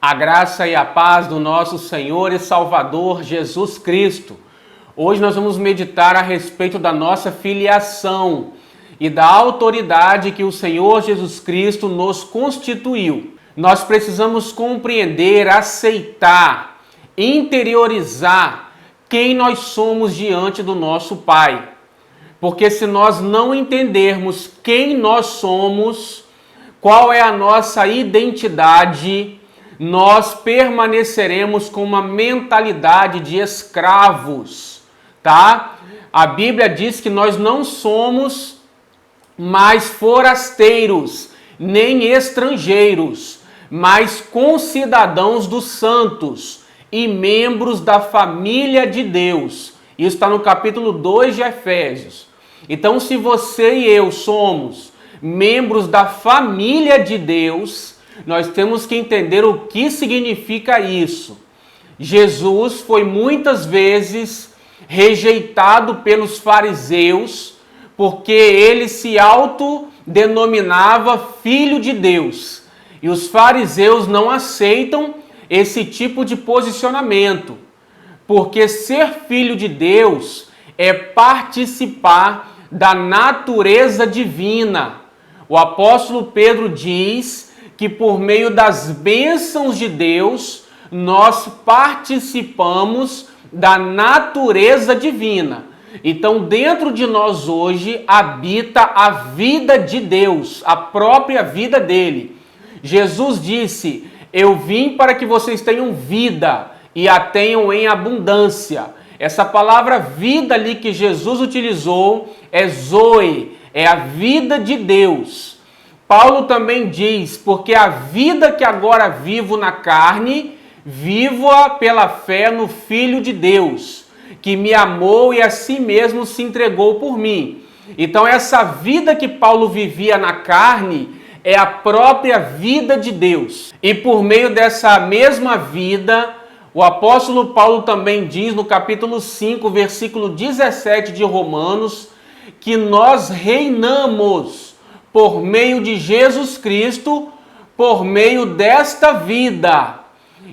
A graça e a paz do nosso Senhor e Salvador Jesus Cristo. Hoje nós vamos meditar a respeito da nossa filiação e da autoridade que o Senhor Jesus Cristo nos constituiu. Nós precisamos compreender, aceitar, interiorizar quem nós somos diante do nosso Pai. Porque se nós não entendermos quem nós somos, qual é a nossa identidade, nós permaneceremos com uma mentalidade de escravos, tá? A Bíblia diz que nós não somos mais forasteiros, nem estrangeiros, mas concidadãos dos santos e membros da família de Deus. Isso está no capítulo 2 de Efésios. Então, se você e eu somos membros da família de Deus, nós temos que entender o que significa isso. Jesus foi muitas vezes rejeitado pelos fariseus porque ele se autodenominava filho de Deus. E os fariseus não aceitam esse tipo de posicionamento, porque ser filho de Deus é participar da natureza divina. O apóstolo Pedro diz que por meio das bênçãos de Deus, nós participamos da natureza divina. Então, dentro de nós hoje habita a vida de Deus, a própria vida dele. Jesus disse: eu vim para que vocês tenham vida e a tenham em abundância. Essa palavra vida ali que Jesus utilizou é Zoe, é a vida de Deus. Paulo também diz, porque a vida que agora vivo na carne, vivo-a pela fé no Filho de Deus, que me amou e a si mesmo se entregou por mim. Então essa vida que Paulo vivia na carne é a própria vida de Deus. E por meio dessa mesma vida, o apóstolo Paulo também diz no capítulo 5, versículo 17 de Romanos, que nós reinamos por meio de Jesus Cristo, por meio desta vida.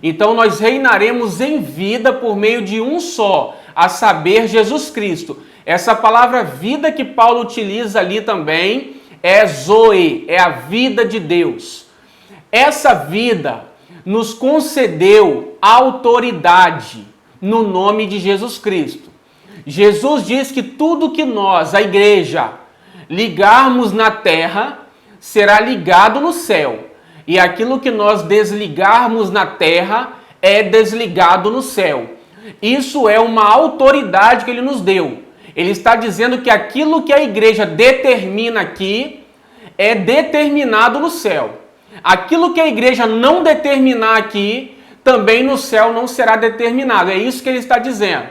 Então nós reinaremos em vida por meio de um só, a saber, Jesus Cristo. Essa palavra vida que Paulo utiliza ali também é Zoe, é a vida de Deus. Essa vida nos concedeu autoridade no nome de Jesus Cristo. Jesus diz que tudo que nós, a igreja, ligarmos na terra, será ligado no céu. E aquilo que nós desligarmos na terra, é desligado no céu. Isso é uma autoridade que ele nos deu. Ele está dizendo que aquilo que a igreja determina aqui, é determinado no céu. Aquilo que a igreja não determinar aqui, também no céu não será determinado. É isso que ele está dizendo.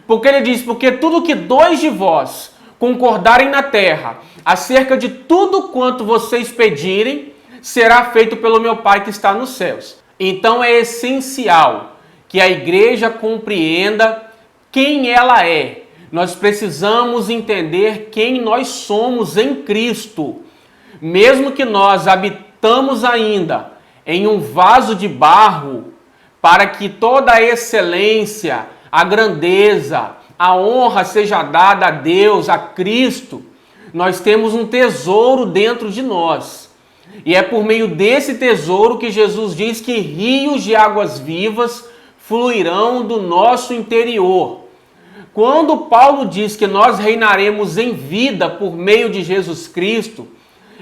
Porque ele diz, porque tudo que dois de vós concordarem na terra, acerca de tudo quanto vocês pedirem, será feito pelo meu Pai que está nos céus. Então é essencial que a igreja compreenda quem ela é. Nós precisamos entender quem nós somos em Cristo. Mesmo que nós habitamos ainda em um vaso de barro, para que toda a excelência, a grandeza, a honra seja dada a Deus, a Cristo, nós temos um tesouro dentro de nós. E é por meio desse tesouro que Jesus diz que rios de águas vivas fluirão do nosso interior. Quando Paulo diz que nós reinaremos em vida por meio de Jesus Cristo,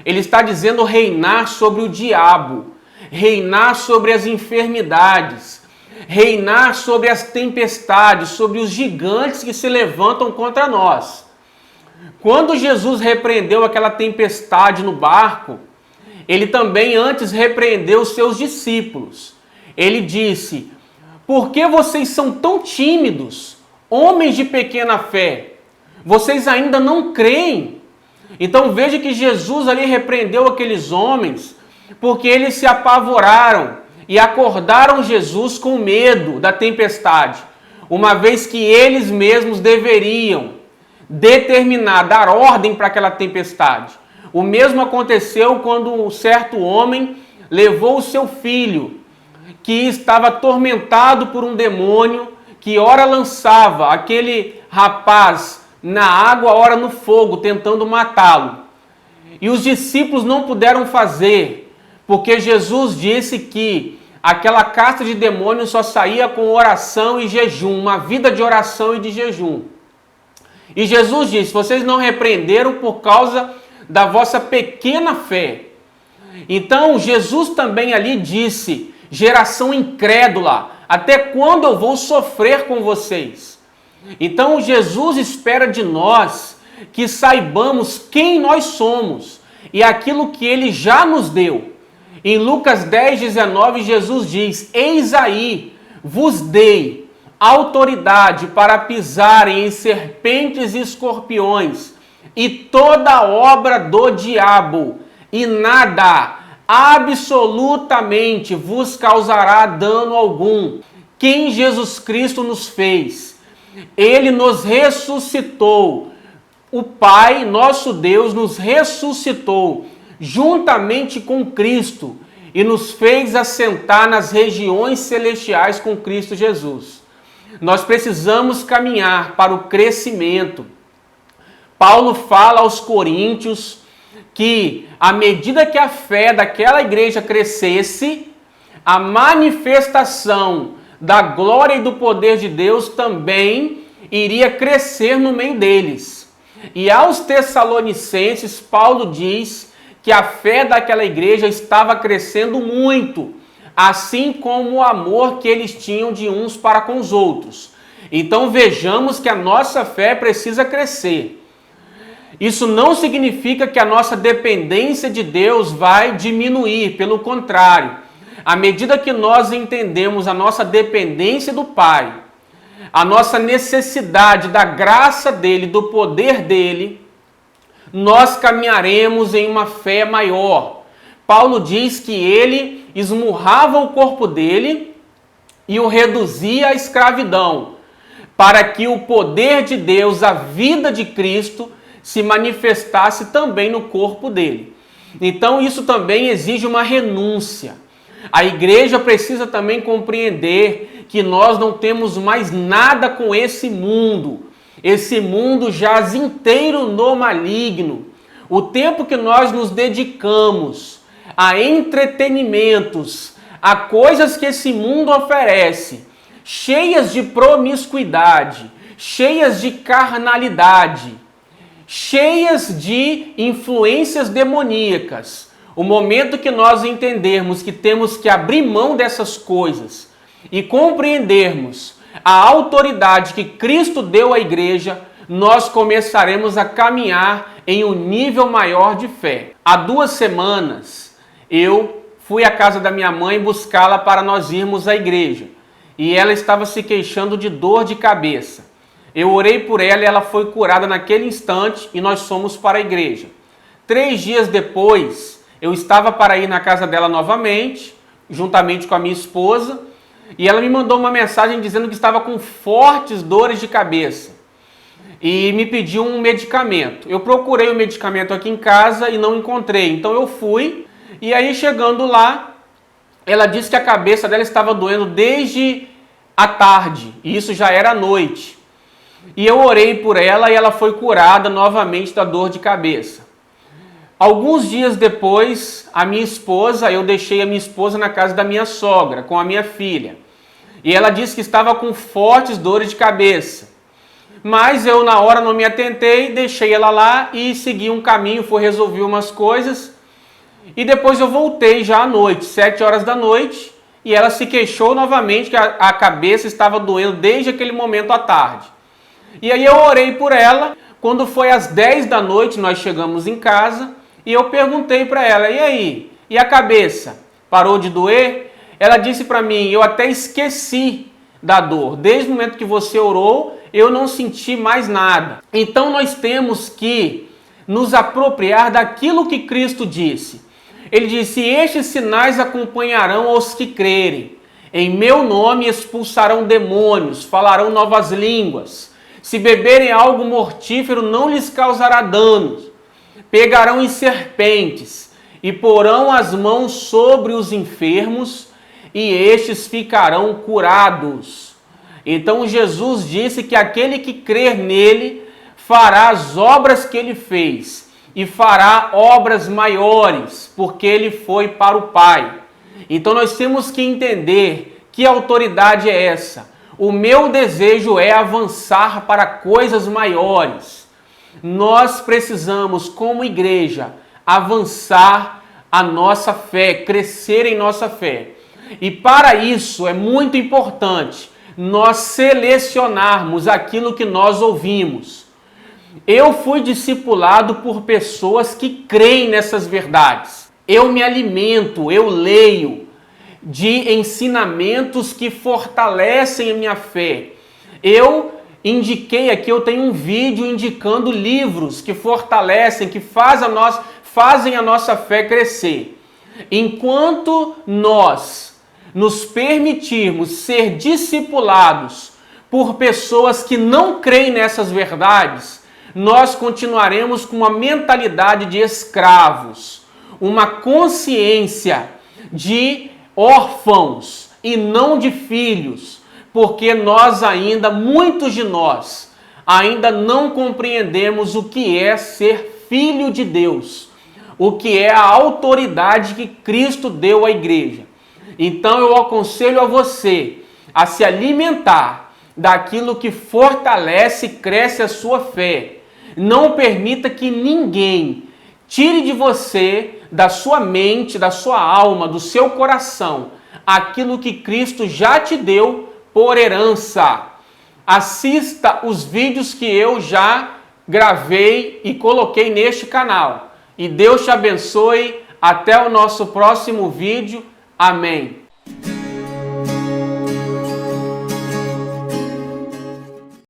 ele está dizendo reinar sobre o diabo, reinar sobre as enfermidades, reinar sobre as tempestades, sobre os gigantes que se levantam contra nós. Quando Jesus repreendeu aquela tempestade no barco, ele também antes repreendeu os seus discípulos. Ele disse: por que vocês são tão tímidos, homens de pequena fé? Vocês ainda não creem? Então veja que Jesus ali repreendeu aqueles homens porque eles se apavoraram e acordaram Jesus com medo da tempestade, uma vez que eles mesmos deveriam determinar, dar ordem para aquela tempestade. O mesmo aconteceu quando um certo homem levou o seu filho que estava atormentado por um demônio, que ora lançava aquele rapaz na água, ora no fogo, tentando matá-lo. E os discípulos não puderam fazer, porque Jesus disse que aquela casta de demônios só saía com oração e jejum, uma vida de oração e de jejum. E Jesus disse: vocês não repreenderam por causa da vossa pequena fé. Então Jesus também ali disse: geração incrédula, até quando eu vou sofrer com vocês? Então Jesus espera de nós que saibamos quem nós somos e aquilo que Ele já nos deu. Em Lucas 10:19, Jesus diz: eis aí, vos dei autoridade para pisarem em serpentes e escorpiões e toda obra do diabo, e nada, absolutamente, vos causará dano algum. Quem Jesus Cristo nos fez? Ele nos ressuscitou. O Pai, nosso Deus, nos ressuscitou juntamente com Cristo e nos fez assentar nas regiões celestiais com Cristo Jesus. Nós precisamos caminhar para o crescimento. Paulo fala aos Coríntios que, à medida que a fé daquela igreja crescesse, a manifestação da glória e do poder de Deus também iria crescer no meio deles. E aos Tessalonicenses, Paulo diz que a fé daquela igreja estava crescendo muito, assim como o amor que eles tinham de uns para com os outros. Então vejamos que a nossa fé precisa crescer. Isso não significa que a nossa dependência de Deus vai diminuir, pelo contrário. À medida que nós entendemos a nossa dependência do Pai, a nossa necessidade da graça dele, do poder dele, nós caminharemos em uma fé maior. Paulo diz que ele esmurrava o corpo dele e o reduzia à escravidão, para que o poder de Deus, a vida de Cristo, se manifestasse também no corpo dele. Então isso também exige uma renúncia. A igreja precisa também compreender que nós não temos mais nada com esse mundo. Esse mundo jaz inteiro no maligno. O tempo que nós nos dedicamos a entretenimentos, a coisas que esse mundo oferece, cheias de promiscuidade, cheias de carnalidade, cheias de influências demoníacas. O momento que nós entendermos que temos que abrir mão dessas coisas e compreendermos a autoridade que Cristo deu à igreja, nós começaremos a caminhar em um nível maior de fé. Há 2 semanas eu fui à casa da minha mãe buscá-la para nós irmos à igreja. E ela estava se queixando de dor de cabeça. Eu orei por ela e ela foi curada naquele instante e nós fomos para a igreja. 3 dias depois, eu estava para ir na casa dela novamente, juntamente com a minha esposa, e ela me mandou uma mensagem dizendo que estava com fortes dores de cabeça e me pediu um medicamento. Eu procurei o medicamento aqui em casa e não encontrei, então eu fui, e aí chegando lá, ela disse que a cabeça dela estava doendo desde a tarde, e isso já era noite. E eu orei por ela e ela foi curada novamente da dor de cabeça. Alguns dias depois, eu deixei a minha esposa na casa da minha sogra, com a minha filha. E ela disse que estava com fortes dores de cabeça. Mas eu na hora não me atentei, deixei ela lá e segui um caminho, fui resolver umas coisas. E depois eu voltei já à noite, 7 horas da noite, e ela se queixou novamente que a cabeça estava doendo desde aquele momento à tarde. E aí eu orei por ela. Quando foi às 10 da noite, nós chegamos em casa e eu perguntei para ela: e aí? E a cabeça? Parou de doer? Ela disse para mim: eu até esqueci da dor. Desde o momento que você orou, eu não senti mais nada. Então nós temos que nos apropriar daquilo que Cristo disse. Ele disse: estes sinais acompanharão os que crerem. Em meu nome expulsarão demônios, falarão novas línguas. Se beberem algo mortífero, não lhes causará danos. Pegarão em serpentes e porão as mãos sobre os enfermos e estes ficarão curados. Então Jesus disse que aquele que crer nele fará as obras que ele fez e fará obras maiores, porque ele foi para o Pai. Então nós temos que entender que autoridade é essa. O meu desejo é avançar para coisas maiores. Nós precisamos, como igreja, avançar a nossa fé, crescer em nossa fé. E para isso é muito importante nós selecionarmos aquilo que nós ouvimos. Eu fui discipulado por pessoas que creem nessas verdades. Eu me alimento, eu leio de ensinamentos que fortalecem a minha fé. Eu indiquei aqui, eu tenho um vídeo indicando livros que fortalecem, que fazem a nossa fé crescer. Enquanto nós nos permitirmos ser discipulados por pessoas que não creem nessas verdades, nós continuaremos com uma mentalidade de escravos, uma consciência de órfãos e não de filhos, porque muitos de nós, ainda não compreendemos o que é ser filho de Deus, o que é a autoridade que Cristo deu à igreja. Então eu aconselho a você a se alimentar daquilo que fortalece e cresce a sua fé. Não permita que ninguém tire de você, da sua mente, da sua alma, do seu coração, aquilo que Cristo já te deu por herança. Assista os vídeos que eu já gravei e coloquei neste canal. E Deus te abençoe. Até o nosso próximo vídeo. Amém.